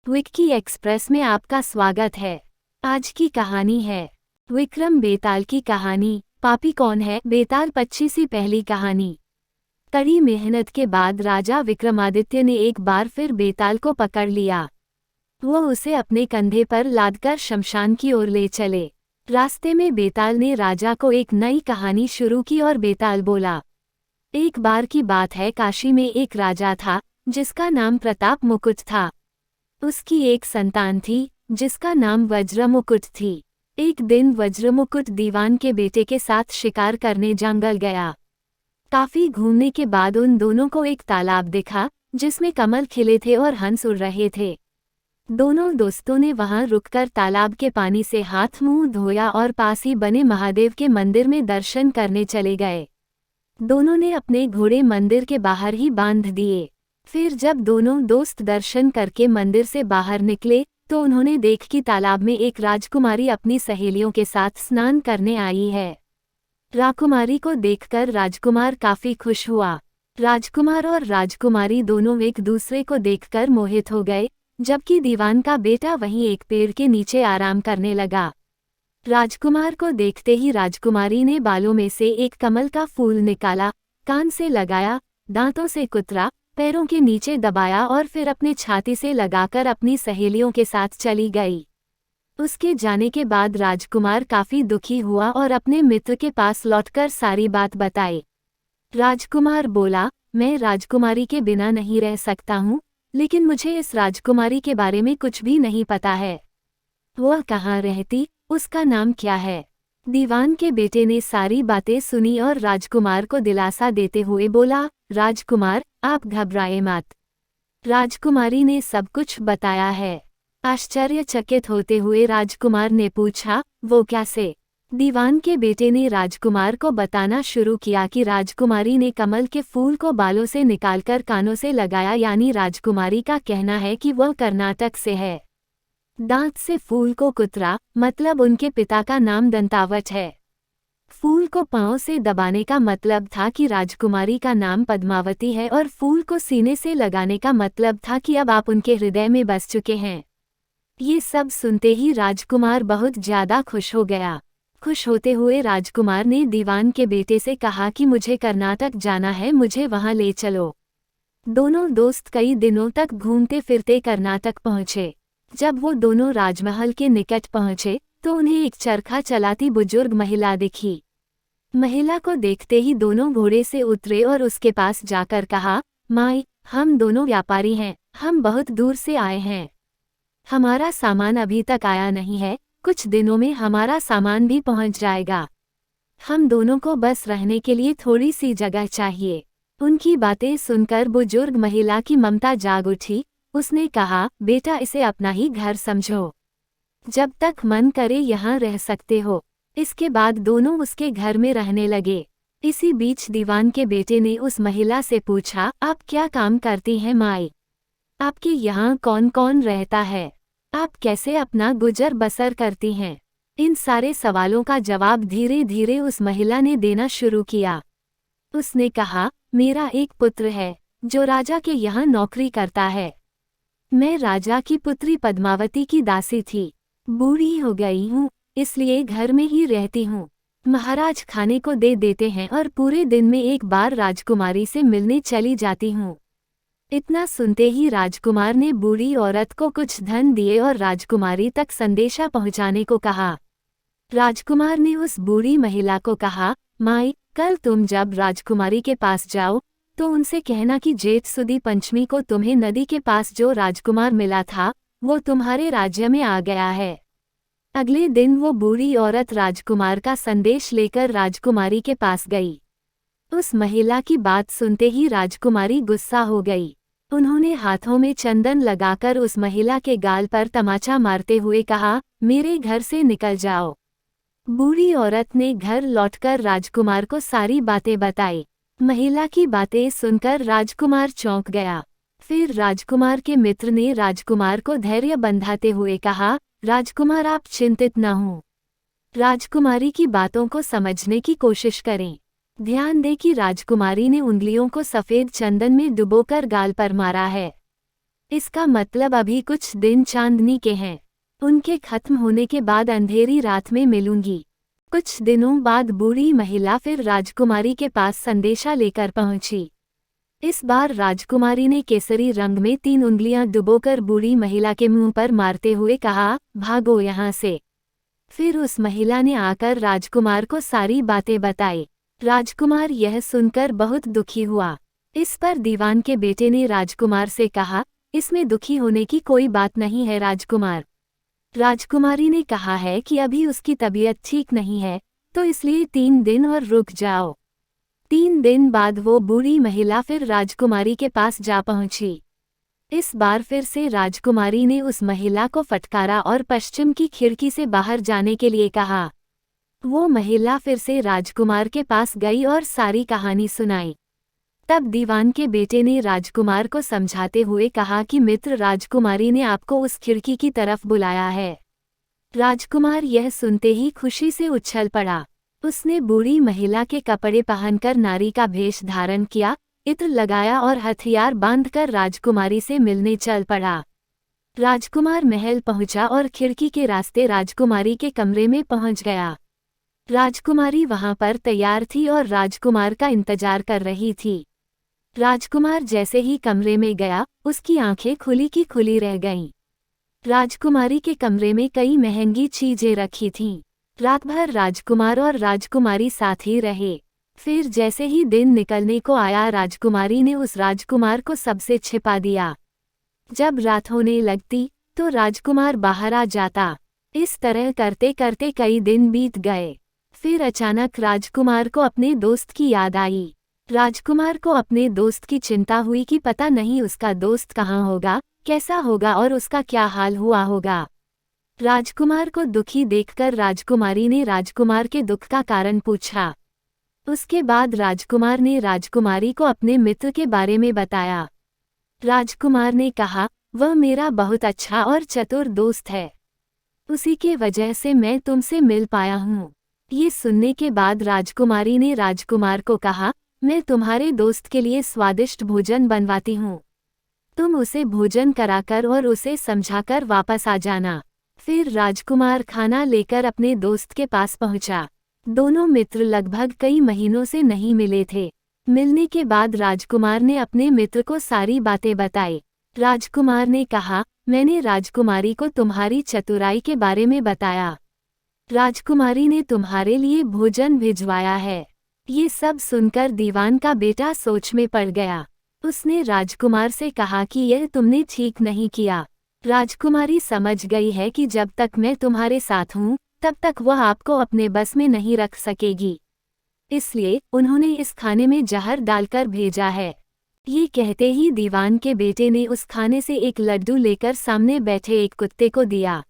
Vicky express में आपका स्वागत है। आज की कहानी है विक्रम बेताल की कहानी। पापी कौन है बेताल 25वीं पहली कहानी। कड़ी मेहनत के बाद राजा विक्रमादित्य ने एक बार फिर बेताल को पकड़ लिया। वो उसे अपने कंधे पर लादकर शमशान की ओर ले चले। रास्ते में बेताल ने राजा को एक नई कहानी शुरू की और बेताल बोला, एक बार की बात है, काशी में एक राजा था जिसका नाम प्रताप मुकुट था। उसकी एक संतान थी जिसका नाम वज्रमुकुट थी। एक दिन वज्रमुकुट दीवान के बेटे के साथ शिकार करने जंगल गया। काफी घूमने के बाद उन दोनों को एक तालाब दिखा जिसमें कमल खिले थे और हंस उड़ रहे थे। दोनों दोस्तों ने वहां रुककर तालाब के पानी से हाथ मुंह धोया और पास ही बने महादेव के मंदिर में दर्शन करने चले गए। दोनों ने अपने घोड़े मंदिर के बाहर ही बांध दिए। फिर जब दोनों दोस्त दर्शन करके मंदिर से बाहर निकले तो उन्होंने देख कि तालाब में एक राजकुमारी अपनी सहेलियों के साथ स्नान करने आई है। राजकुमारी को देखकर राजकुमार काफी खुश हुआ। राजकुमार और राजकुमारी दोनों एक दूसरे को देखकर मोहित हो गए, जबकि दीवान का बेटा वहीं एक पेड़ के नीचे आराम करने लगा। राजकुमार को देखते ही राजकुमारी ने बालों में से एक कमल का फूल निकाला, कान से लगाया, दांतों से कुतरा, पैरों के नीचे दबाया और फिर अपने छाती से लगाकर अपनी सहेलियों के साथ चली गई। उसके जाने के बाद राजकुमार काफी दुखी हुआ और अपने मित्र के पास लौटकर सारी बात बताई। राजकुमार बोला, मैं राजकुमारी के बिना नहीं रह सकता हूँ, लेकिन मुझे इस राजकुमारी के बारे में कुछ भी नहीं पता है। वह कहाँ रहती, उसका नाम क्या है? दीवान के बेटे ने सारी बातें सुनी और राजकुमार को दिलासा देते हुए बोला, राजकुमार, आप घबराए मत। राजकुमारी ने सब कुछ बताया है। आश्चर्यचकित होते हुए राजकुमार ने पूछा, वो कैसे? दीवान के बेटे ने राजकुमार को बताना शुरू किया कि राजकुमारी ने कमल के फूल को बालों से निकालकर कानों से लगाया, यानी राजकुमारी का कहना है कि वह कर्नाटक से है। दांत से फूल को कुतरा, मतलब उनके पिता का नाम दंतावट है। फूल को पांव से दबाने का मतलब था कि राजकुमारी का नाम पद्मावती है, और फूल को सीने से लगाने का मतलब था कि अब आप उनके हृदय में बस चुके हैं। ये सब सुनते ही राजकुमार बहुत ज्यादा खुश हो गया। खुश होते हुए राजकुमार ने दीवान के बेटे से कहा कि मुझे कर्नाटक जाना है, मुझे वहां ले चलो। दोनों दोस्त कई दिनों तक घूमते फिरते कर्नाटक पहुंचे। जब वो दोनों राजमहल के निकट पहुंचे तो उन्हें एक चरखा चलाती बुजुर्ग महिला दिखी। महिला को देखते ही दोनों घोड़े से उतरे और उसके पास जाकर कहा, माई, हम दोनों व्यापारी हैं, हम बहुत दूर से आए हैं। हमारा सामान अभी तक आया नहीं है, कुछ दिनों में हमारा सामान भी पहुंच जाएगा। हम दोनों को बस रहने के लिए थोड़ी सी जगह चाहिए। उनकी बातें सुनकर बुजुर्ग महिला की ममता जाग उठी। उसने कहा, बेटा, इसे अपना ही घर समझो। जब तक मन करे यहाँ रह सकते हो। इसके बाद दोनों उसके घर में रहने लगे। इसी बीच दीवान के बेटे ने उस महिला से पूछा, आप क्या काम करती हैं माई? आपके यहाँ कौन कौन रहता है? आप कैसे अपना गुजर बसर करती हैं? इन सारे सवालों का जवाब धीरे धीरे उस महिला ने देना शुरू किया। उसने कहा, मेरा एक पुत्र है जो राजा के यहाँ नौकरी करता है। मैं राजा की पुत्री पद्मावती की दासी थी। बूढ़ी हो गई हूँ, इसलिए घर में ही रहती हूँ। महाराज खाने को दे देते हैं और पूरे दिन में एक बार राजकुमारी से मिलने चली जाती हूँ। इतना सुनते ही राजकुमार ने बूढ़ी औरत को कुछ धन दिए और राजकुमारी तक संदेशा पहुँचाने को कहा। राजकुमार ने उस बूढ़ी महिला को कहा, माई, कल तुम जब राजकुमारी के पास जाओ तो उनसे कहना कि जेठ सुदी पंचमी को तुम्हें नदी के पास जो राजकुमार मिला था वो तुम्हारे राज्य में आ गया है। अगले दिन वो बूढ़ी औरत राजकुमार का संदेश लेकर राजकुमारी के पास गई। उस महिला की बात सुनते ही राजकुमारी गुस्सा हो गई। उन्होंने हाथों में चंदन लगाकर उस महिला के गाल पर तमाचा मारते हुए कहा, मेरे घर से निकल जाओ। बूढ़ी औरत ने घर लौटकर राजकुमार को सारी बातें बताई। महिला की बातें सुनकर राजकुमार चौंक गया। फिर राजकुमार के मित्र ने राजकुमार को धैर्य बंधाते हुए कहा, राजकुमार, आप चिंतित न हों। राजकुमारी की बातों को समझने की कोशिश करें। ध्यान दें कि राजकुमारी ने उंगलियों को सफेद चंदन में डुबोकर गाल पर मारा है। इसका मतलब अभी कुछ दिन चांदनी के हैं। उनके खत्म होने के बाद अंधेरी रात में मिलूंगी। कुछ दिनों बाद बूढ़ी महिला फिर राजकुमारी के पास संदेशा लेकर पहुंची। इस बार राजकुमारी ने केसरी रंग में 3 उंगलियां डुबोकर बूढ़ी महिला के मुंह पर मारते हुए कहा, भागो यहाँ से। फिर उस महिला ने आकर राजकुमार को सारी बातें बताई। राजकुमार यह सुनकर बहुत दुखी हुआ। इस पर दीवान के बेटे ने राजकुमार से कहा, इसमें दुखी होने की कोई बात नहीं है राजकुमार। राजकुमारी ने कहा है कि अभी उसकी तबीयत ठीक नहीं है, तो इसलिए 3 दिन और रुक जाओ। 3 दिन बाद वो बूढ़ी महिला फिर राजकुमारी के पास जा पहुंची। इस बार फिर से राजकुमारी ने उस महिला को फटकारा और पश्चिम की खिड़की से बाहर जाने के लिए कहा। वो महिला फिर से राजकुमार के पास गई और सारी कहानी सुनाई। तब दीवान के बेटे ने राजकुमार को समझाते हुए कहा कि मित्र राजकुमारी ने आपको उस खिड़की की तरफ बुलाया है। राजकुमार यह सुनते ही खुशी से उछल पड़ा। उसने बूढ़ी महिला के कपड़े पहनकर नारी का भेष धारण किया, इत्र लगाया और हथियार बांधकर राजकुमारी से मिलने चल पड़ा। राजकुमार महल पहुंचा और खिड़की के रास्ते राजकुमारी के कमरे में पहुंच गया। राजकुमारी वहां पर तैयार थी और राजकुमार का इंतजार कर रही थी। राजकुमार जैसे ही कमरे में गया, उसकी आंखें खुली की खुली रह गईं। राजकुमारी के कमरे में कई महंगी चीजें रखी थीं। रात भर राजकुमार और राजकुमारी साथ ही रहे। फिर जैसे ही दिन निकलने को आया, राजकुमारी ने उस राजकुमार को सबसे छिपा दिया। जब रात होने लगती तो राजकुमार बाहर आ जाता। इस तरह करते करते कई दिन बीत गए। फिर अचानक राजकुमार को अपने दोस्त की याद आई। राजकुमार को अपने दोस्त की चिंता हुई कि पता नहीं उसका दोस्त कहाँ होगा, कैसा होगा और उसका क्या हाल हुआ होगा। राजकुमार को दुखी देखकर राजकुमारी ने राजकुमार के दुख का कारण पूछा। उसके बाद राजकुमार ने राजकुमारी को अपने मित्र के बारे में बताया। राजकुमार ने कहा, वह मेरा बहुत अच्छा और चतुर दोस्त है। उसी के वजह से मैं तुमसे मिल पाया हूँ। ये सुनने के बाद राजकुमारी ने राजकुमार को कहा, मैं तुम्हारे दोस्त के लिए स्वादिष्ट भोजन बनवाती हूँ। तुम उसे भोजन कराकर और उसे समझाकर वापस आ जाना। फिर राजकुमार खाना लेकर अपने दोस्त के पास पहुंचा। दोनों मित्र लगभग कई महीनों से नहीं मिले थे। मिलने के बाद राजकुमार ने अपने मित्र को सारी बातें बताई। राजकुमार ने कहा, मैंने राजकुमारी को तुम्हारी चतुराई के बारे में बताया। राजकुमारी ने तुम्हारे लिए भोजन भिजवाया है। ये सब सुनकर दीवान का बेटा सोच में पड़ गया। उसने राजकुमार से कहा कि यह तुमने ठीक नहीं किया। राजकुमारी समझ गई है कि जब तक मैं तुम्हारे साथ हूँ, तब तक वह आपको अपने बस में नहीं रख सकेगी। इसलिए उन्होंने इस खाने में जहर डालकर भेजा है। ये कहते ही दीवान के बेटे ने उस खाने से एक लड्डू लेकर सामने बैठे एक कुत्ते को दिया।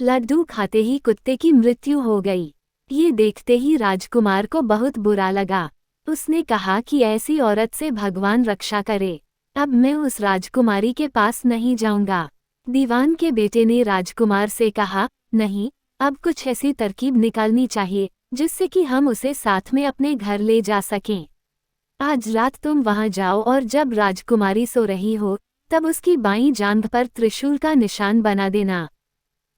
लड्डू खाते ही कुत्ते की मृत्यु हो गई। ये देखते ही राजकुमार को बहुत बुरा लगा। उसने कहा कि ऐसी औरत से भगवान रक्षा करे। अब मैं उस राजकुमारी के पास नहीं जाऊंगा। दीवान के बेटे ने राजकुमार से कहा, नहीं, अब कुछ ऐसी तरकीब निकालनी चाहिए जिससे कि हम उसे साथ में अपने घर ले जा सकें। आज रात तुम वहां जाओ और जब राजकुमारी सो रही हो, तब उसकी बाईं जांघ पर त्रिशूल का निशान बना देना।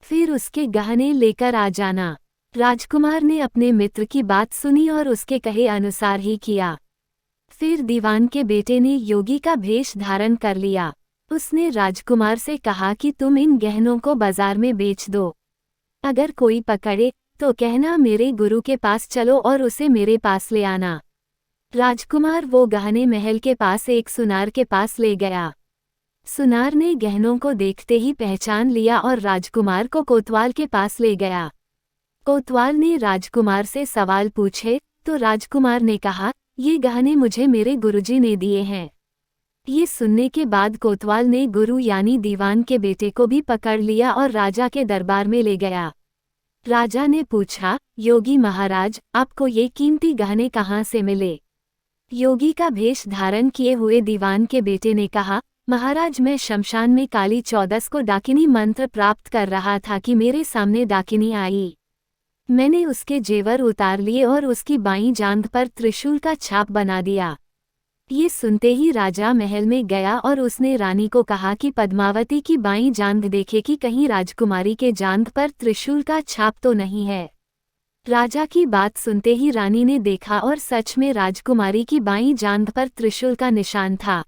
फिर उसके गहने लेकर आ जाना। राजकुमार ने अपने मित्र की बात सुनी और उसके कहे अनुसार ही किया। फिर दीवान के बेटे ने योगी का भेष धारण कर लिया। उसने राजकुमार से कहा कि तुम इन गहनों को बाजार में बेच दो। अगर कोई पकड़े तो कहना मेरे गुरु के पास चलो और उसे मेरे पास ले आना। राजकुमार वो गहने महल के पास एक सुनार के पास ले गया। सुनार ने गहनों को देखते ही पहचान लिया और राजकुमार को कोतवाल के पास ले गया। कोतवाल ने राजकुमार से सवाल पूछे तो राजकुमार ने कहा, ये गहने मुझे मेरे गुरुजी ने दिए हैं। ये सुनने के बाद कोतवाल ने गुरु यानी दीवान के बेटे को भी पकड़ लिया और राजा के दरबार में ले गया। राजा ने पूछा, योगी महाराज, आपको ये कीमती गहने कहाँ से मिले? योगी का भेष धारण किए हुए दीवान के बेटे ने कहा, महाराज, मैं शमशान में काली चौदस को डाकिनी मंत्र प्राप्त कर रहा था कि मेरे सामने डाकिनी आई। मैंने उसके जेवर उतार लिए और उसकी बाईं जांघ पर त्रिशूल का छाप बना दिया। ये सुनते ही राजा महल में गया और उसने रानी को कहा कि पद्मावती की बाईं जांघ देखे कि कहीं राजकुमारी के जांघ पर त्रिशूल का छाप तो नहीं है। राजा की बात सुनते ही रानी ने देखा और सच में राजकुमारी की बाईं जांघ पर त्रिशूल का निशान था।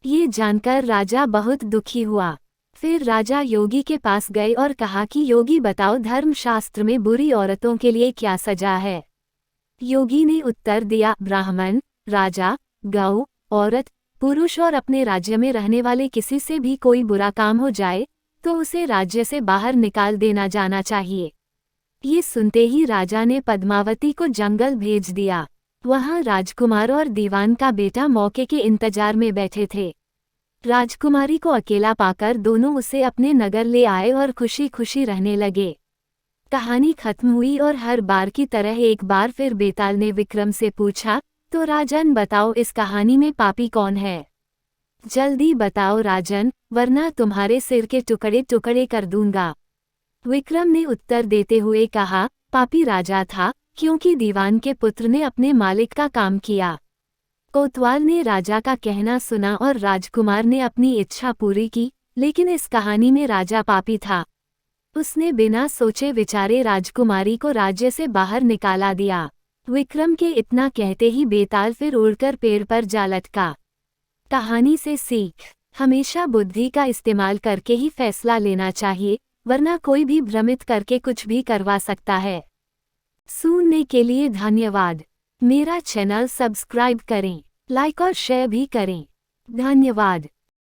ये जानकर राजा बहुत दुखी हुआ। फिर राजा योगी के पास गए और कहा कि योगी बताओ, धर्मशास्त्र में बुरी औरतों के लिए क्या सजा है। योगी ने उत्तर दिया, ब्राह्मण, राजा, गौ, औरत, पुरुष और अपने राज्य में रहने वाले किसी से भी कोई बुरा काम हो जाए तो उसे राज्य से बाहर निकाल देना जाना चाहिए। ये सुनते ही राजा ने पद्मावती को जंगल भेज दिया। वहां राजकुमार और दीवान का बेटा मौके के इंतजार में बैठे थे। राजकुमारी को अकेला पाकर दोनों उसे अपने नगर ले आए और खुशी खुशी रहने लगे। कहानी खत्म हुई और हर बार की तरह एक बार फिर बेताल ने विक्रम से पूछा, तो राजन बताओ, इस कहानी में पापी कौन है? जल्दी बताओ राजन, वरना तुम्हारे सिर के टुकड़े टुकड़े कर दूंगा। विक्रम ने उत्तर देते हुए कहा, पापी राजा था, क्योंकि दीवान के पुत्र ने अपने मालिक का काम किया। कोतवाल ने राजा का कहना सुना और राजकुमार ने अपनी इच्छा पूरी की, लेकिन इस कहानी में राजा पापी था। उसने बिना सोचे विचारे राजकुमारी को राज्य से बाहर निकाला दिया। विक्रम के इतना कहते ही बेताल फिर उड़कर पेड़ पर जा लटका। कहानी से सीख, हमेशा बुद्धि का इस्तेमाल करके ही फैसला लेना चाहिए, वरना कोई भी भ्रमित करके कुछ भी करवा सकता है। सुनने के लिए धन्यवाद। मेरा चैनल सब्सक्राइब करें, लाइक और शेयर भी करें। धन्यवाद।